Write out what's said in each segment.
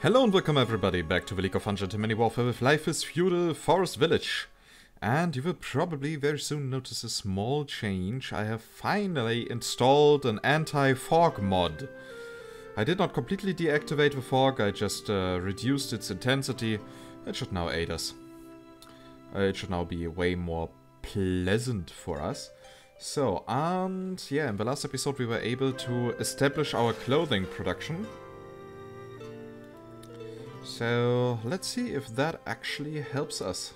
Hello and welcome everybody back to the League of Ungentlemanly Warfare with Life is Feudal Forest Village. And you will probably very soon notice a small change. I have finally installed an anti-fog mod. I did not completely deactivate the fog, I just reduced its intensity. It should now aid us. It should now be way more pleasant for us. So, and yeah, in the last episode we were able to establish our clothing production. So, let's see if that actually helps us.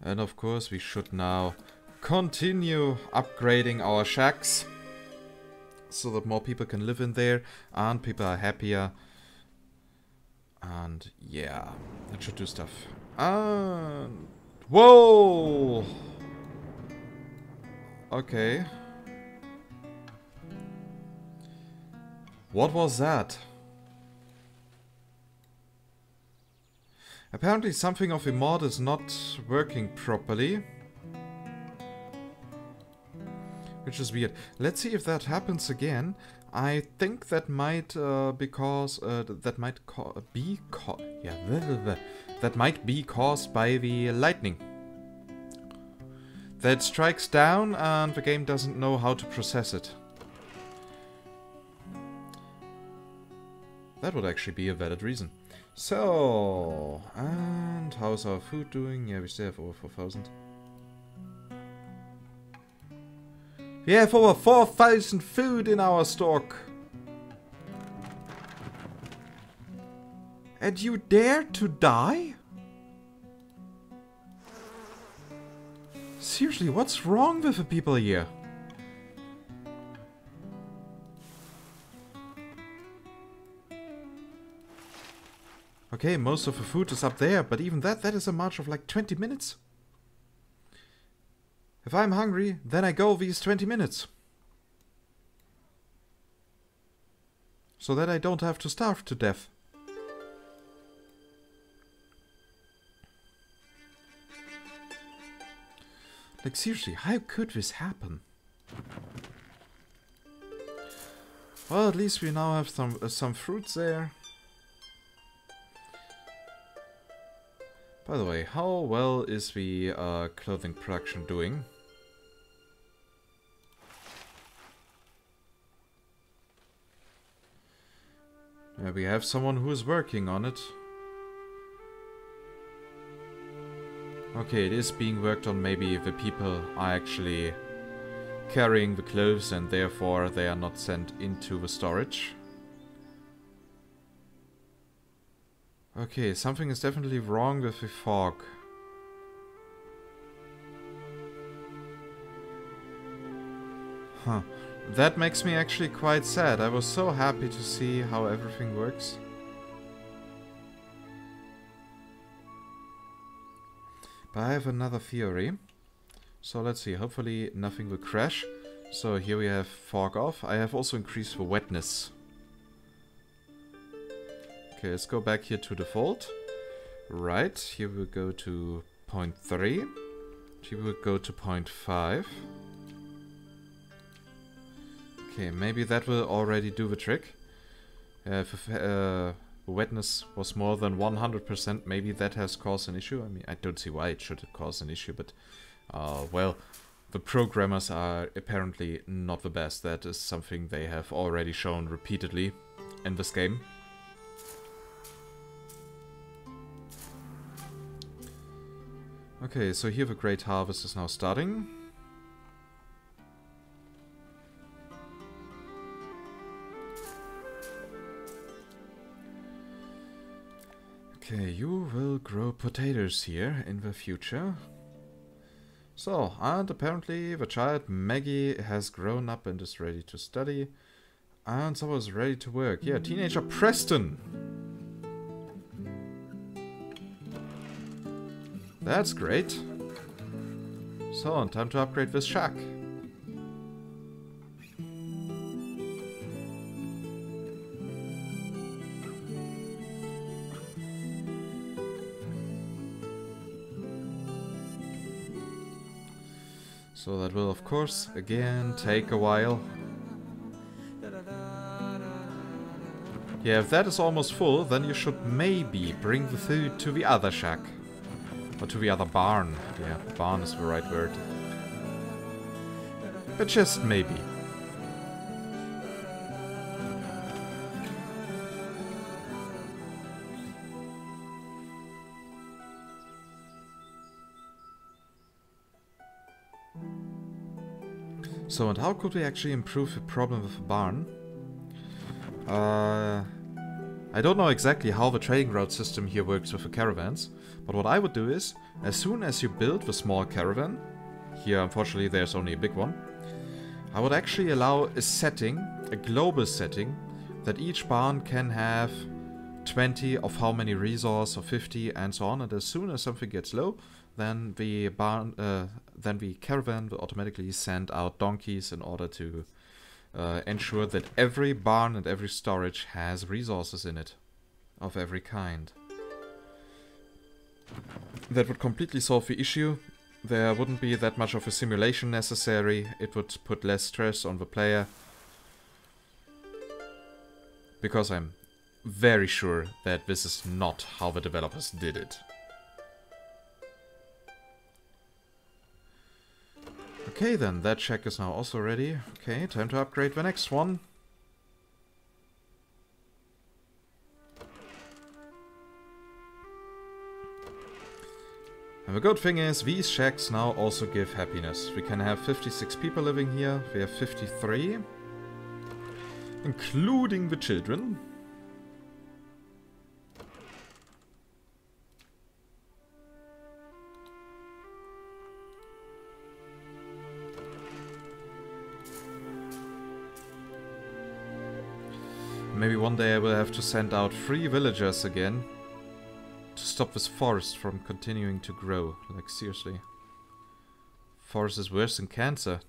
And of course we should now continue upgrading our shacks. So that more people can live in there and people are happier. And yeah, that should do stuff. And... whoa! Okay. What was that? Apparently something of the mod is not working properly. Which is weird. Let's see if that happens again. I think that might because that might be caused by the lightning. That strikes down and the game doesn't know how to process it. That would actually be a valid reason. So, and how's our food doing? Yeah, we still have over 4,000. We have over 4,000 food in our stock. And you dare to die? Seriously, what's wrong with the people here? Okay, most of the food is up there, but even that is a march of like 20 minutes. If I'm hungry, then I go these 20 minutes. So that I don't have to starve to death. Like seriously, how could this happen? Well, at least we now have some fruits there. By the way, how well is the clothing production doing? Yeah, we have someone who is working on it. Okay, it is being worked on. Maybe the people are actually carrying the clothes and therefore they are not sent into the storage. Okay, something is definitely wrong with the fog. Huh. That makes me actually quite sad. I was so happy to see how everything works. But I have another theory. So let's see, hopefully nothing will crash. So here we have fog off. I have also increased the wetness. Okay, let's go back here to default. Right, here we'll go to 0.3. Here we'll go to 0.5. Okay, maybe that will already do the trick. If wetness was more than 100%, maybe that has caused an issue. I mean, I don't see why it should cause an issue, but well, the programmers are apparently not the best. That is something they have already shown repeatedly in this game. Okay, so here the Great Harvest is now starting. Okay, you will grow potatoes here in the future. So, and apparently the child Maggie has grown up and is ready to study. And someone is ready to work. Yeah, teenager Preston! That's great. So, time to upgrade this shack. So that will, of course, again take a while. Yeah, if that is almost full, then you should maybe bring the food to the other shack. Or to the other barn. Yeah, barn is the right word. But just maybe. So, and how could we actually improve the problem with the barn? I don't know exactly how the trading route system here works with the caravans, but what I would do is, as soon as you build the small caravan, here unfortunately there's only a big one, I would actually allow a setting, a global setting, that each barn can have 20 of how many resource or 50 and so on, and as soon as something gets low, then the caravan will automatically send out donkeys in order to ensure that every barn and every storage has resources in it, of every kind. That would completely solve the issue. There wouldn't be that much of a simulation necessary. It would put less stress on the player. Because I'm very sure that this is not how the developers did it. Okay then, that shack is now also ready. Okay, time to upgrade the next one. And the good thing is, these shacks now also give happiness. We can have 56 people living here. We have 53. Including the children. Maybe one day I will have to send out 3 villagers again to stop this forest from continuing to grow. Like, seriously. Forest is worse than cancer.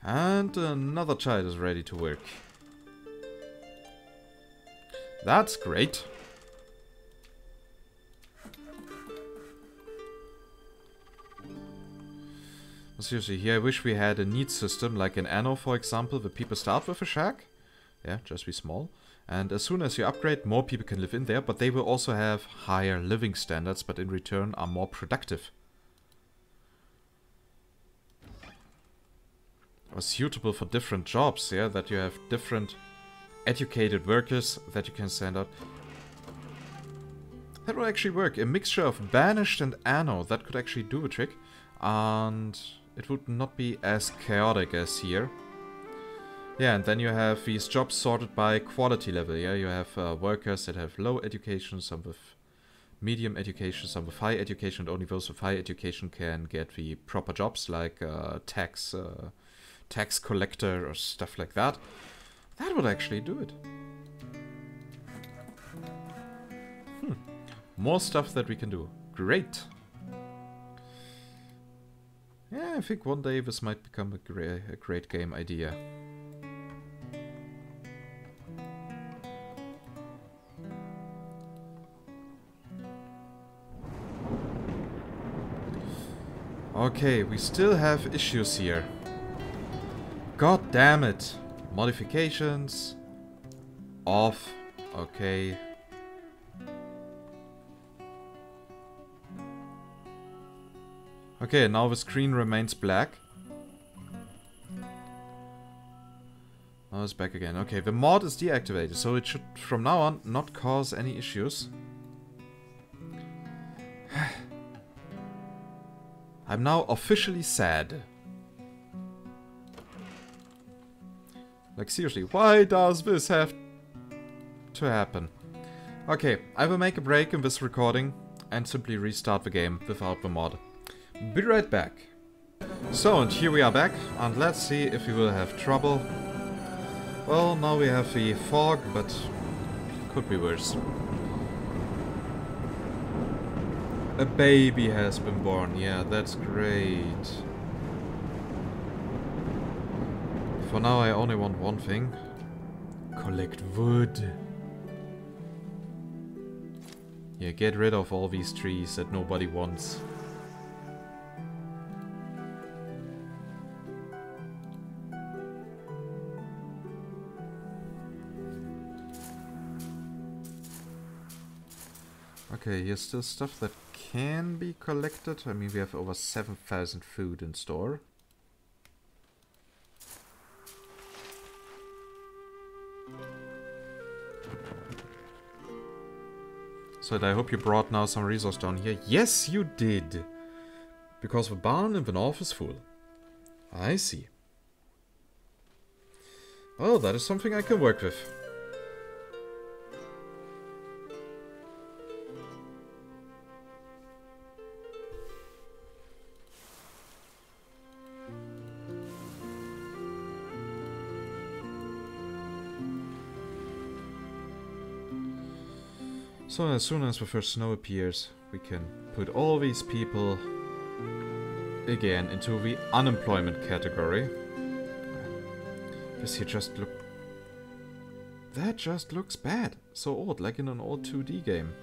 And another child is ready to work. That's great. Seriously, here I wish we had a neat system, like in Anno, for example, the people start with a shack. Yeah, just be small. And as soon as you upgrade, more people can live in there, but they will also have higher living standards, but in return are more productive. Or suitable for different jobs, yeah, that you have different educated workers that you can send out. That would actually work. A mixture of Banished and Anno, that could actually do the trick. And it would not be as chaotic as here. Yeah, and then you have these jobs sorted by quality level. Yeah, you have workers that have low education, some with medium education, some with high education, and only those with high education can get the proper jobs, like tax collector or stuff like that. That would actually do it. More stuff that we can do. Great. Yeah, I think one day this might become a great game idea. Okay, we still have issues here. God damn it. Modifications. Off. Okay. Okay, now the screen remains black. Now it's back again. Okay, the mod is deactivated, so it should from now on not cause any issues. I'm now officially sad. Like, seriously, why does this have to happen? Okay, I will make a break in this recording and simply restart the game without the mod. Be right back. So, and here we are back, and let's see if we will have trouble. Well, now we have the fog, but could be worse. A baby has been born, yeah, that's great. For now I only want one thing. Collect wood. Yeah, get rid of all these trees that nobody wants. Okay, here's still stuff that can be collected. I mean, we have over 7,000 food in store. So I hope you brought now some resource down here. Yes, you did! Because the barn in the north is full. I see. Well, that is something I can work with. So as soon as the first snow appears, we can put all these people again into the unemployment category. This here just look... That just looks bad. So old, like in an old 2D game.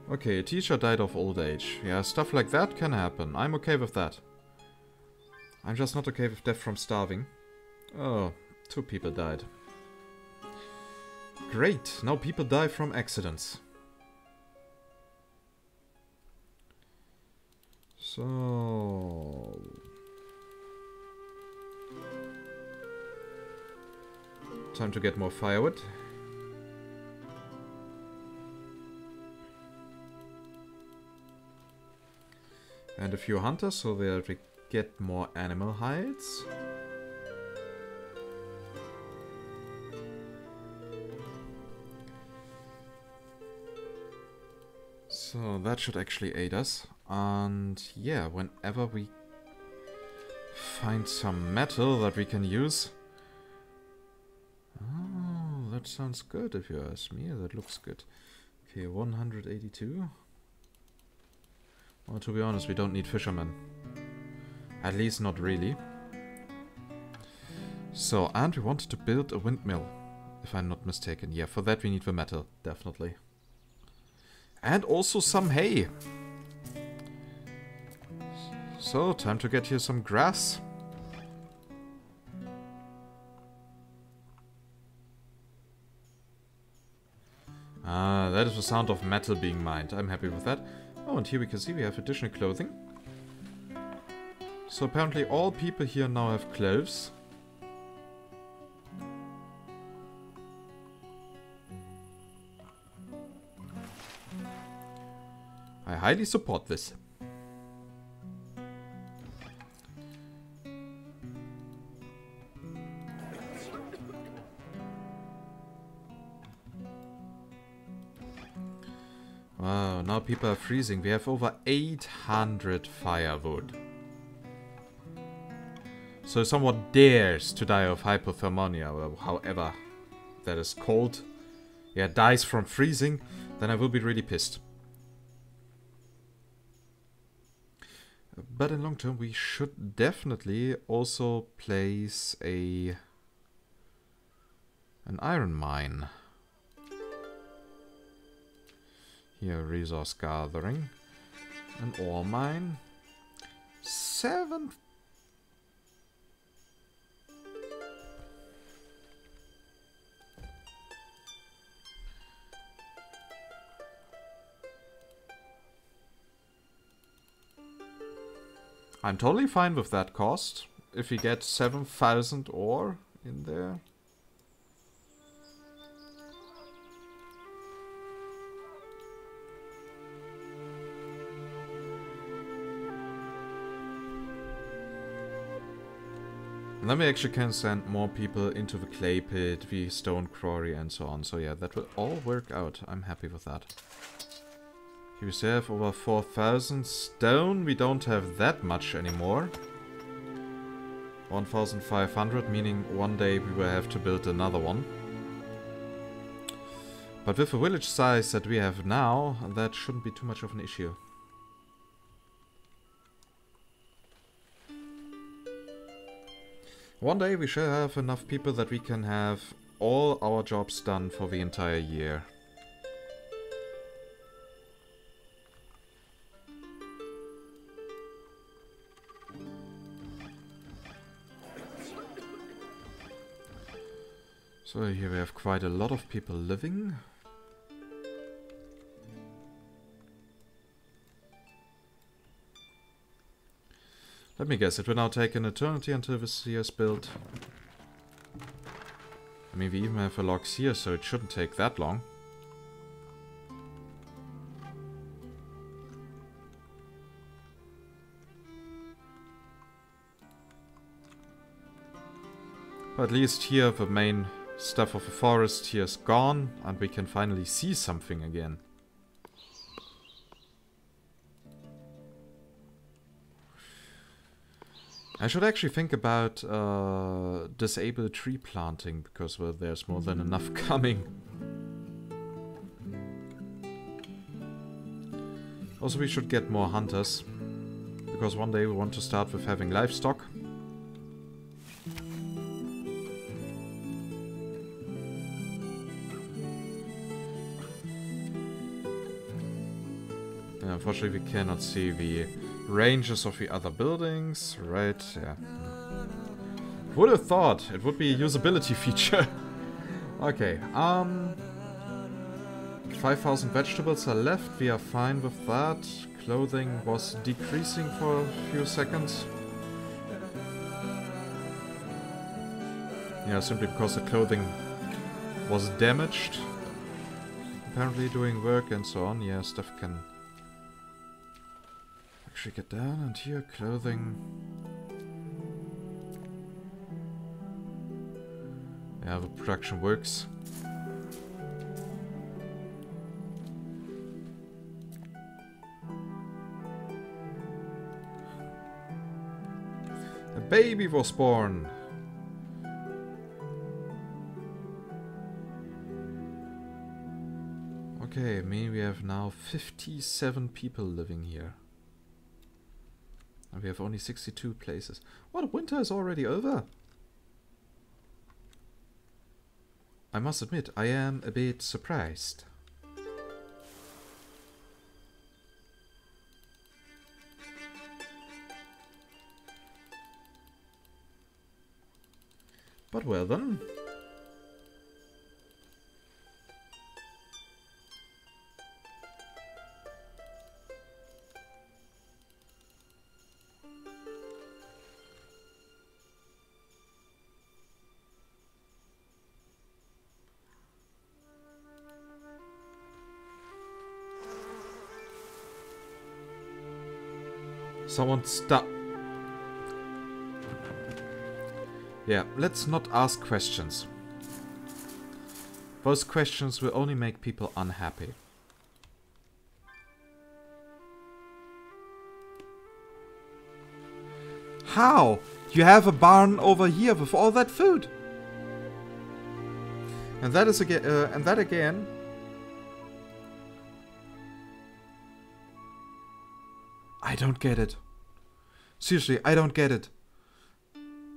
Okay, a teacher died of old age. Yeah, stuff like that can happen. I'm okay with that. I'm just not okay with death from starving. Oh, 2 people died. Great, now people die from accidents. So... time to get more firewood. And a few hunters, so that we get more animal hides. So that should actually aid us. And yeah, whenever we find some metal that we can use. Oh, that sounds good if you ask me. That looks good. Okay, 182. Well, to be honest, we don't need fishermen. At least not really. So, and we wanted to build a windmill, if I'm not mistaken. Yeah, for that we need the metal, definitely. And also some hay. So, time to get here some grass. Ah, that is the sound of metal being mined. I'm happy with that. Oh, and here we can see we have additional clothing. So apparently all people here now have clothes. I highly support this. Wow, now people are freezing. We have over 800 firewood. So if someone dares to die of hypothermia, or however that is called, yeah, dies from freezing, then I will be really pissed. But in long term, we should definitely also place an iron mine. Here, resource gathering. An ore mine. 7. I'm totally fine with that cost. If we get 7,000 ore in there. And then we actually can send more people into the clay pit, the stone quarry and so on. So yeah, that will all work out. I'm happy with that. Here we still have over 4,000 stone. We don't have that much anymore. 1,500, meaning one day we will have to build another one. But with the village size that we have now, that shouldn't be too much of an issue. One day we shall have enough people that we can have all our jobs done for the entire year. So here we have quite a lot of people living. Let me guess, it will now take an eternity until this here is built. I mean, we even have a logs here, so it shouldn't take that long. But at least here the main stuff of the forest here is gone, and we can finally see something again. I should actually think about disable tree planting, because well, there's more than enough coming. Also, we should get more hunters, because one day we want to start with having livestock. And unfortunately, we cannot see the ranges of the other buildings, right? Yeah. Would have thought it would be a usability feature. Okay, 5,000 vegetables are left, we are fine with that. Clothing was decreasing for a few seconds. Yeah, simply because the clothing was damaged. Apparently doing work and so on, yeah, stuff can actually get down, and here, clothing. Yeah, the production works. A baby was born. Okay, maybe we have now 57 people living here. And we have only 62 places. What, winter is already over? I must admit, I am a bit surprised. But well then. Someone stop. Yeah, let's not ask questions. Those questions will only make people unhappy. How? You have a barn over here with all that food. And that is again, again. I don't get it. Seriously, I don't get it.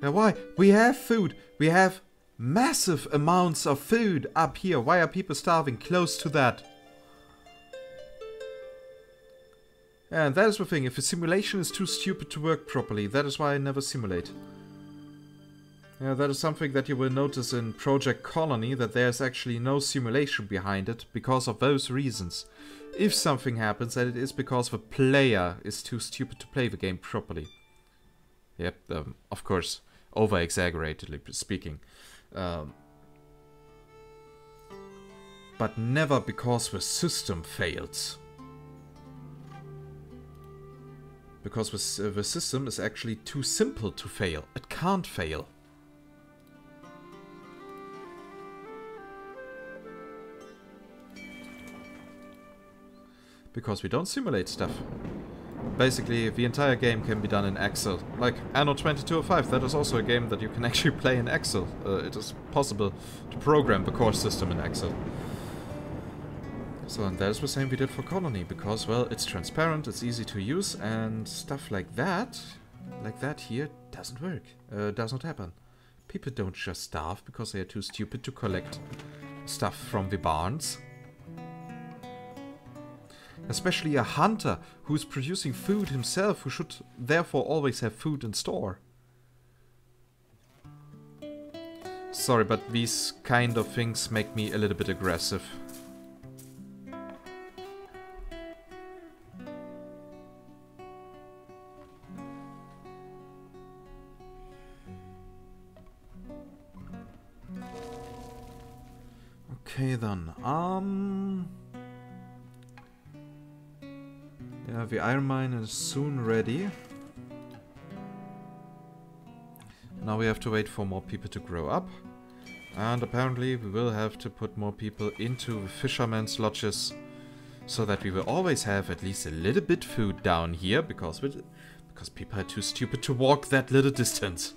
Now why? We have food. We have massive amounts of food up here. Why are people starving close to that? And that is the thing. If a simulation is too stupid to work properly, that is why I never simulate. Yeah, that is something that you will notice in Project Colony, that there's actually no simulation behind it because of those reasons. If something happens, then it is because the player is too stupid to play the game properly. Yep, of course, over-exaggeratedly speaking. But never because the system fails. Because the system is actually too simple to fail. It can't fail. Because we don't simulate stuff. Basically, the entire game can be done in Excel. Like Anno 2205, that is also a game that you can actually play in Excel. It is possible to program the core system in Excel. So, and that is the same we did for Colony, because, well, it's transparent, it's easy to use, and stuff like that here, doesn't work. Does not happen. People don't just starve because they are too stupid to collect stuff from the barns. Especially a hunter who's producing food himself, who should therefore always have food in store. Sorry, but these kind of things make me a little bit aggressive. Okay then, yeah, the iron mine is soon ready. Now we have to wait for more people to grow up. And apparently we will have to put more people into the fishermen's lodges, so that we will always have at least a little bit food down here, because people are too stupid to walk that little distance.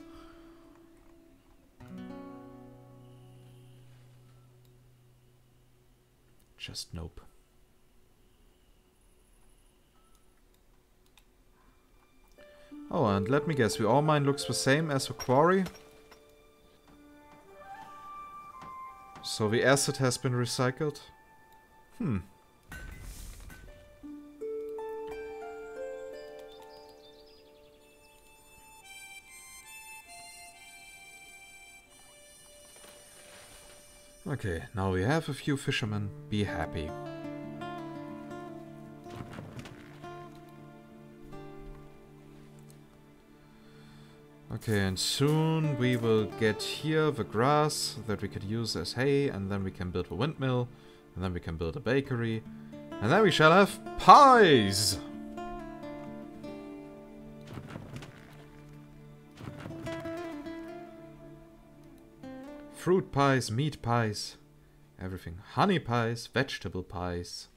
Just nope. Oh, and let me guess, the ore mine looks the same as the quarry. So the acid has been recycled? Hmm. Okay, now we have a few fishermen. Be happy. Okay, and soon we will get here the grass that we could use as hay, and then we can build a windmill, and then we can build a bakery, and then we shall have pies! Fruit pies, meat pies, everything. Honey pies, vegetable pies.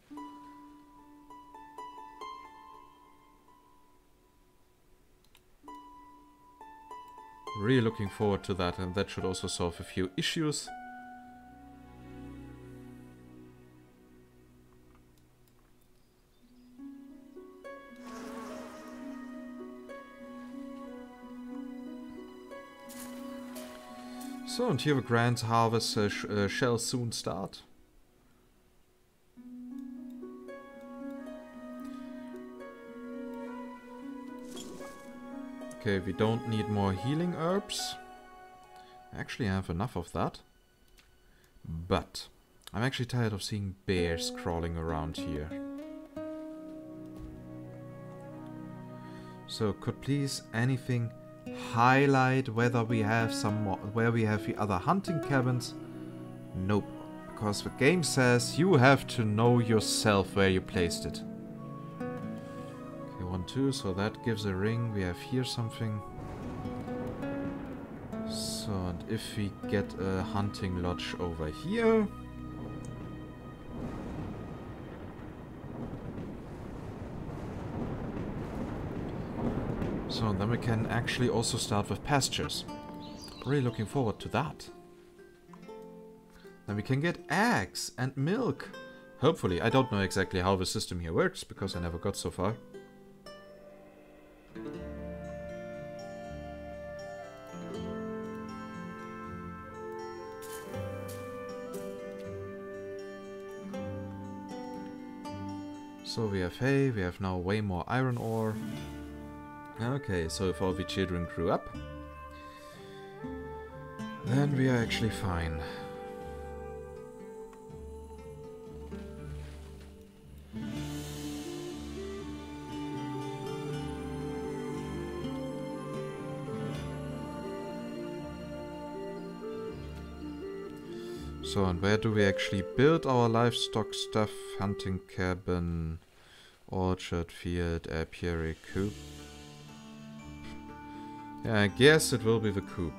Really looking forward to that, and that should also solve a few issues. So, and here the grand harvest shall soon start. Okay, we don't need more healing herbs. I actually have enough of that. But I'm actually tired of seeing bears crawling around here. So could please anything highlight whether we have some more, where we have the other hunting cabins? Nope, because the game says you have to know yourself where you placed it. 1, 2, so that gives a ring. We have here something. So, and if we get a hunting lodge over here. So, and then we can actually also start with pastures. Really looking forward to that. Then we can get eggs and milk. Hopefully, I don't know exactly how the system here works, because I never got so far. So we have hay, we have now way more iron ore. Okay, so if all the children grew up, then we are actually fine. So, and where do we actually build our livestock stuff? Hunting cabin, orchard, field, apiary, coop. Yeah, I guess it will be the coop.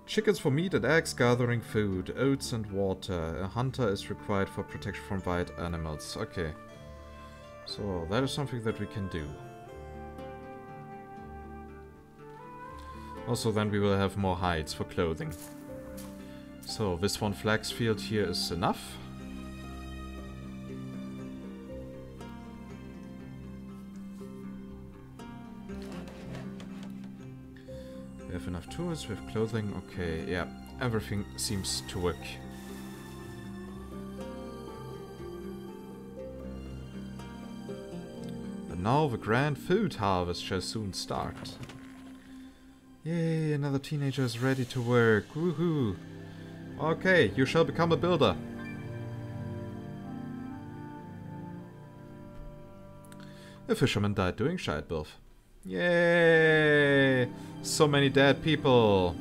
Chickens for meat and eggs, gathering food, oats and water. A hunter is required for protection from wild animals. Okay. So, that is something that we can do. Also, then we will have more hides for clothing. So, this one flax field here is enough. We have enough tools, we have clothing. Okay, yeah, everything seems to work. And now the grand food harvest shall soon start. Yay, another teenager is ready to work. Woohoo! Okay, you shall become a builder. A fisherman died during childbirth. Yay! So many dead people.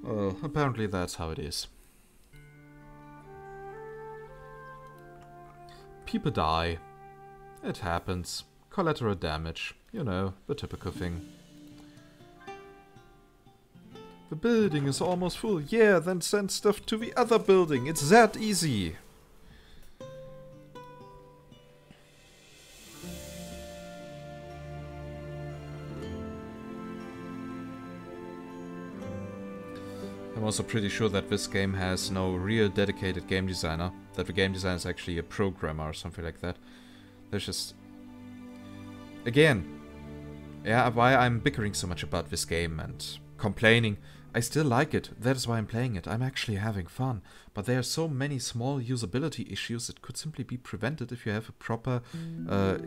Well, apparently that's how it is. People die. It happens. Collateral damage. You know, the typical thing. The building is almost full. Yeah, then send stuff to the other building. It's that easy. I'm also pretty sure that this game has no real dedicated game designer. That the game designer is actually a programmer or something like that. There's just... Again, yeah, why I'm bickering so much about this game and complaining. I still like it. That is why I'm playing it. I'm actually having fun. But there are so many small usability issues that could simply be prevented if you have a proper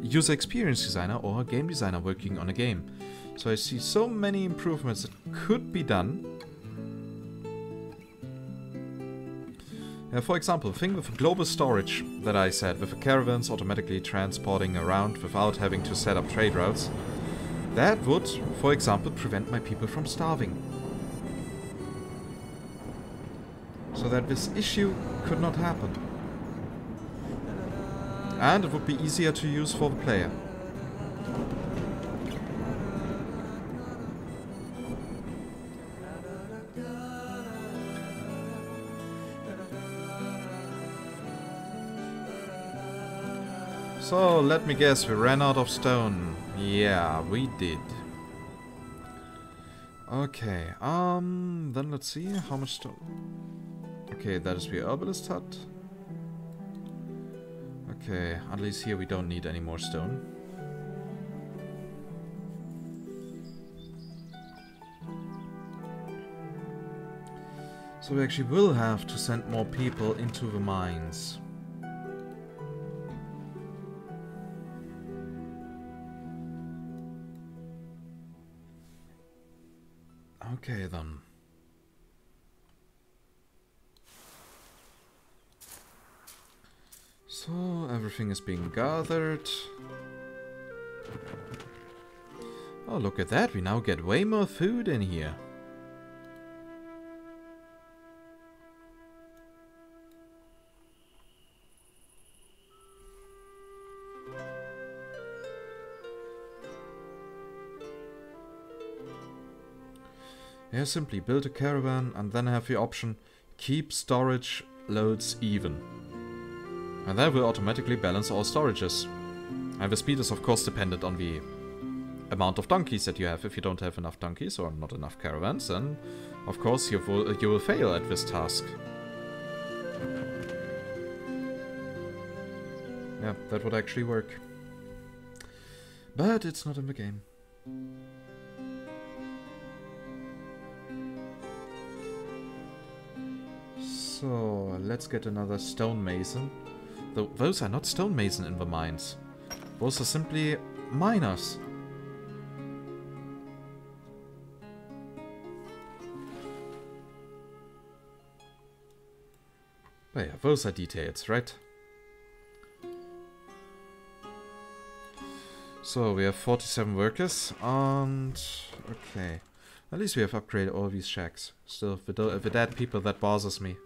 user experience designer or a game designer working on a game. So I see so many improvements that could be done. For example, the thing with global storage that I said, with the caravans automatically transporting around without having to set up trade routes, that would, for example, prevent my people from starving. So that this issue could not happen. And it would be easier to use for the player. So, let me guess, we ran out of stone. Yeah, we did. Okay, then let's see how much stone. Okay, that is the herbalist hut. Okay, at least here we don't need any more stone. So we actually will have to send more people into the mines. Okay then. So everything is being gathered. Oh, look at that. We now get way more food in here. Yeah, simply build a caravan and then have the option keep storage loads even. And that will automatically balance all storages. And the speed is of course dependent on the amount of donkeys that you have. If you don't have enough donkeys or not enough caravans, then of course you will fail at this task. Yeah, that would actually work. But it's not in the game. So, let's get another stonemason. Though those are not stonemason in the mines. Those are simply miners. But yeah, those are details, right? So, we have 47 workers, and... okay. At least we have upgraded all these shacks. Still, the dead people, that bothers me.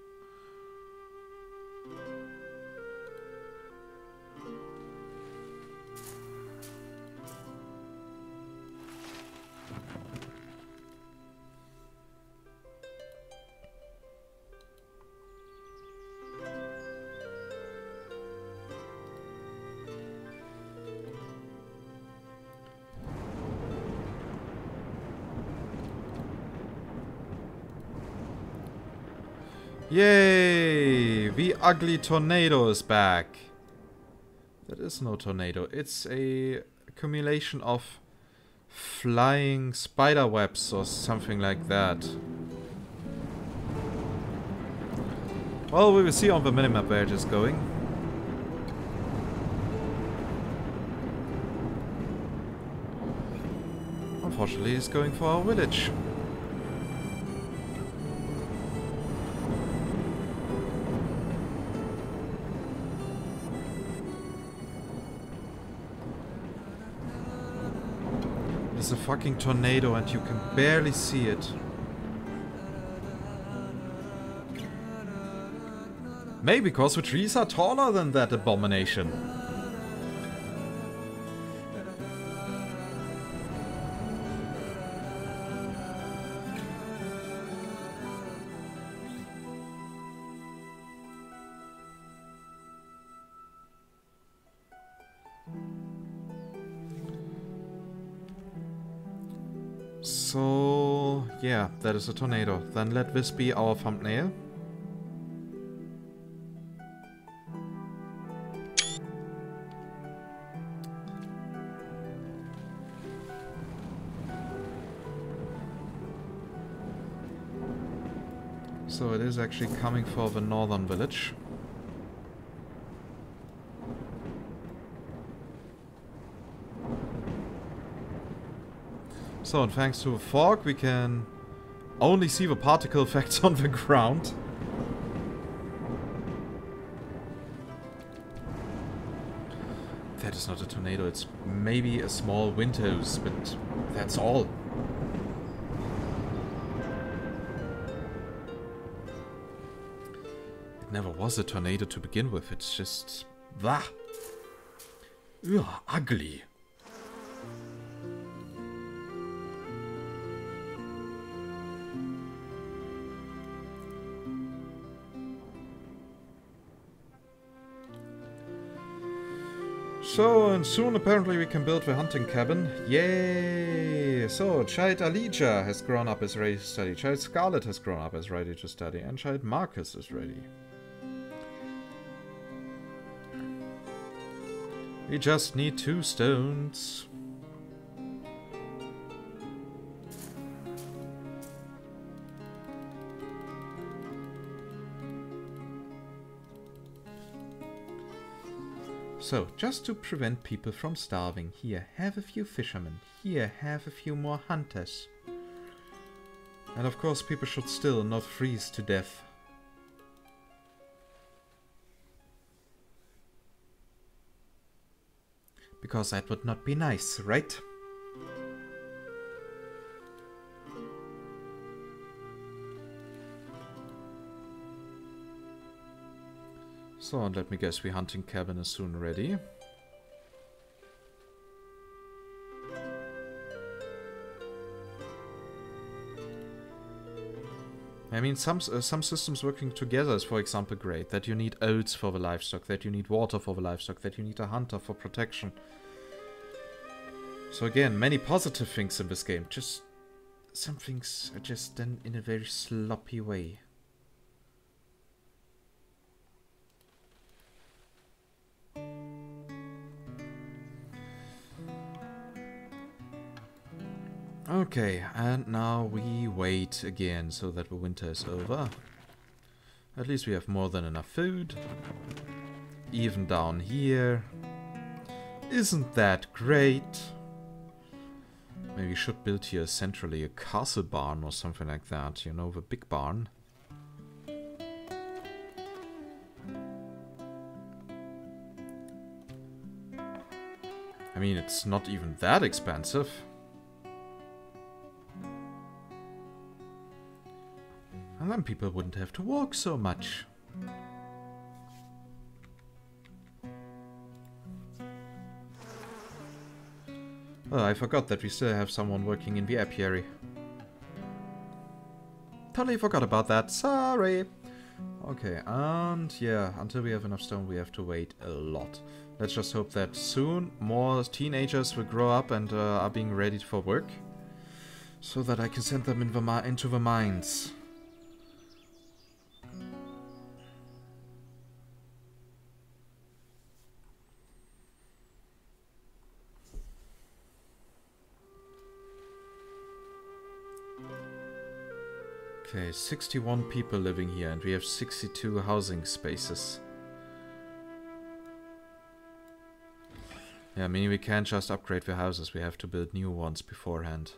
Yay! The ugly tornado is back. That is no tornado. It's a accumulation of flying spider webs or something like that. Well, we will see on the minimap where it is going. unfortunately, is going for our village. There's a fucking tornado and you can barely see it. Maybe because the trees are taller than that abomination. So, yeah, that is a tornado. Then let this be our thumbnail. So it is actually coming for the northern village. So, and thanks to the fog, we can only see the particle effects on the ground. That is not a tornado, it's maybe a small wind hose, but that's all. It never was a tornado to begin with, it's just... Bah! Ugh, ugly. So, and soon apparently we can build the hunting cabin. Yay! So, Child Alija has grown up, is ready to study. Child Scarlet has grown up, is ready to study. And Child Marcus is ready. We just need 2 stones. So, just to prevent people from starving, here, have a few fishermen. Here, have a few more hunters. And of course, people should still not freeze to death. Because that would not be nice, right? So, and let me guess, the hunting cabin is soon ready. I mean, some systems working together is, for example, great. That you need oats for the livestock, that you need water for the livestock, that you need a hunter for protection. So again, many positive things in this game. Just some things are just done in a very sloppy way. Okay, and now we wait again so that the winter is over. At least we have more than enough food. Even down here. Isn't that great? Maybe we should build here centrally a castle barn or something like that. You know, the big barn. I mean, it's not even that expensive. And then people wouldn't have to walk so much. Oh, I forgot that we still have someone working in the apiary. Totally forgot about that. Sorry. Okay, and yeah, until we have enough stone, we have to wait a lot. Let's just hope that soon more teenagers will grow up and are being ready for work. So that I can send them in into the mines. Okay, 61 people living here, and we have 62 housing spaces. Yeah, meaning we can't just upgrade the houses, we have to build new ones beforehand.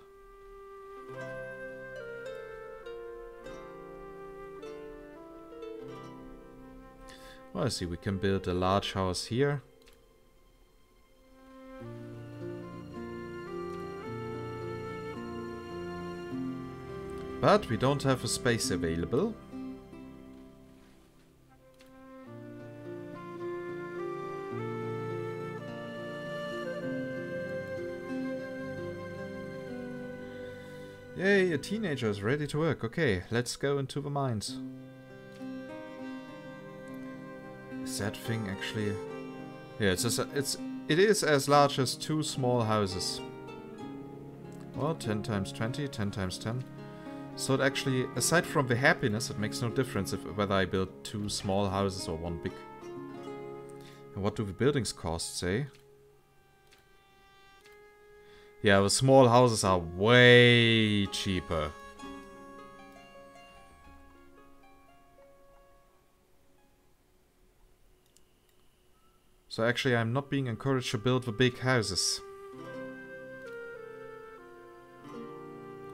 Well, I see, we can build a large house here. But we don't have a space available. Yay, a teenager is ready to work. Okay, let's go into the mines. Is that thing actually... Yeah, it is as large as 2 small houses. Well, 10 times 20, 10 times 10. So it actually, aside from the happiness, it makes no difference whether I build 2 small houses or 1 big. And what do the buildings cost, say? Yeah, the small houses are way cheaper. So actually I'm not being encouraged to build the big houses.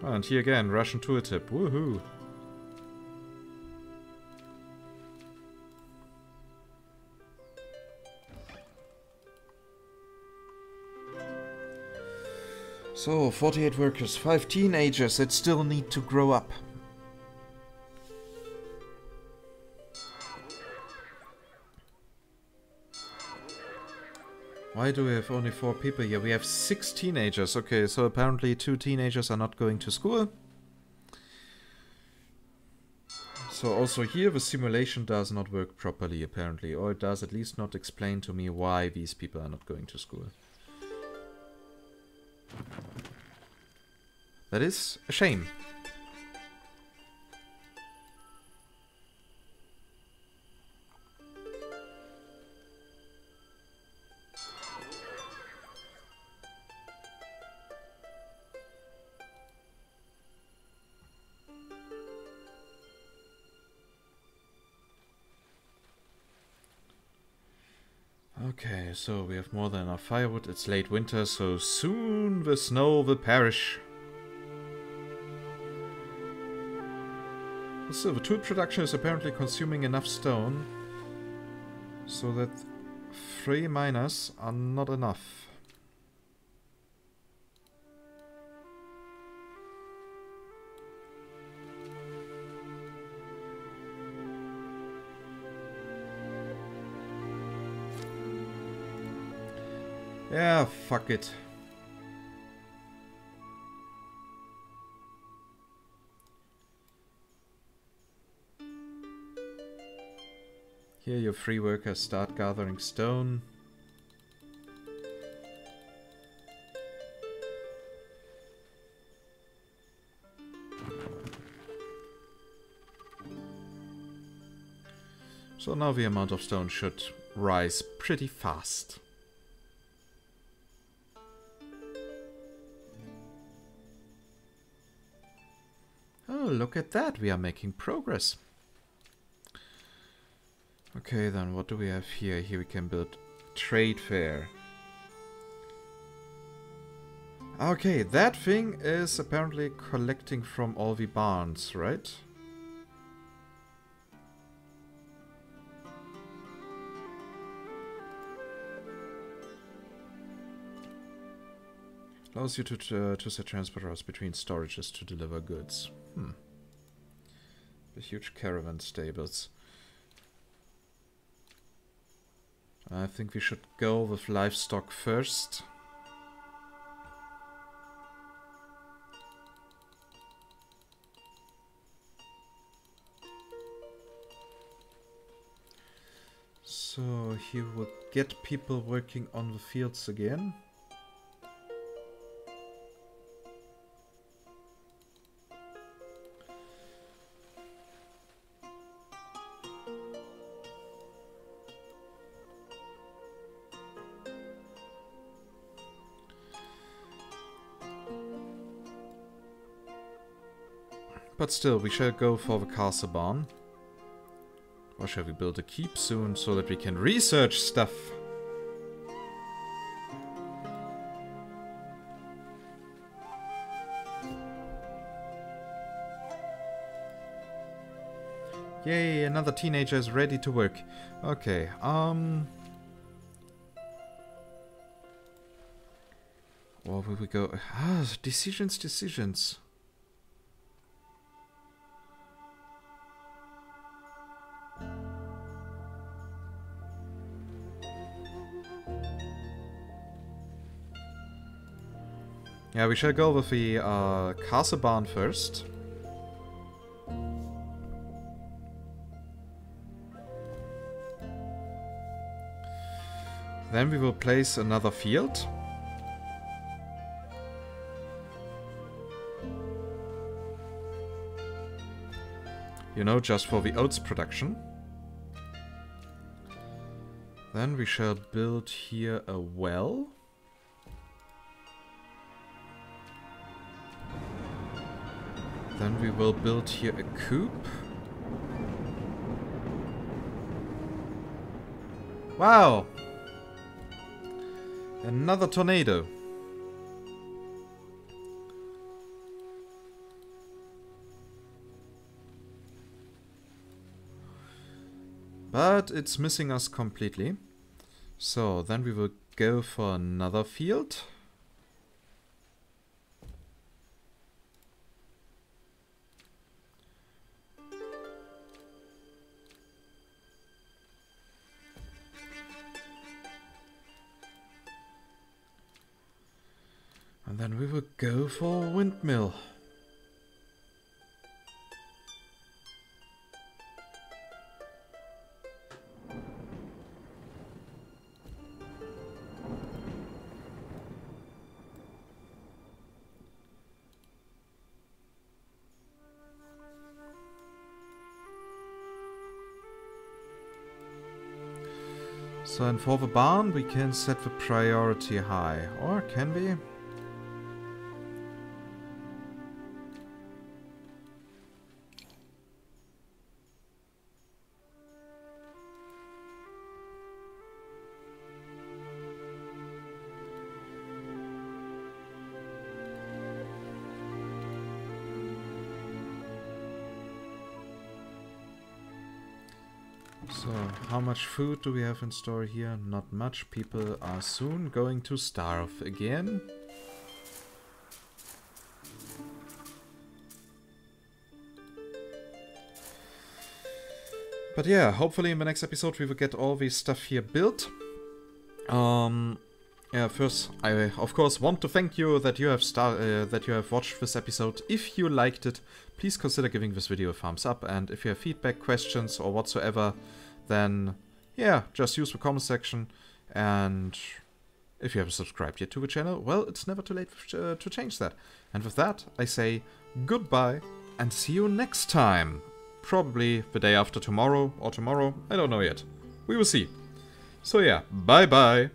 Oh, and here again, Russian tooltip. Woohoo! So, 48 workers, 5 teenagers that still need to grow up. Why do we have only 4 people here? We have 6 teenagers. Okay, so apparently 2 teenagers are not going to school. So also here the simulation does not work properly apparently. Or it does at least not explain to me why these people are not going to school. That is a shame. Okay, so we have more than enough firewood. It's late winter, so soon the snow will perish. So the tool production is apparently consuming enough stone so that 3 miners are not enough. Yeah, fuck it. Here your free workers start gathering stone. So now the amount of stone should rise pretty fast. Oh, look at that, we are making progress. Okay, then what do we have here? Here we can build trade fair. Okay, that thing is apparently collecting from all the barns, right? Allows you to set transport routes between storages to deliver goods. The huge caravan stables. I think we should go with livestock first. So he will get people working on the fields again. But still, we shall go for the castle barn. Or shall we build a keep soon so that we can research stuff? Yay, another teenager is ready to work. Okay, where will we go? Ah, decisions. Yeah, we shall go with the castle barn first. Then we will place another field. You know, just for the oats production. Then we shall build here a well. Then we will build here a coop. Wow! Another tornado. But it's missing us completely. So then we will go for another field. And then we will go for a windmill. So, and for the barn we can set the priority high, or can we? So, how much food do we have in store here? Not much. People are soon going to starve again. But yeah, hopefully in the next episode we will get all this stuff here built. Yeah, first I of course want to thank you that you have watched this episode. If you liked it, please consider giving this video a thumbs up, and if you have feedback, questions or whatsoever, then yeah, just use the comment section. And if you haven't subscribed yet to the channel, well, it's never too late to change that. And with that, I say goodbye and see you next time. Probably the day after tomorrow or tomorrow, I don't know yet. We will see. So yeah, bye bye.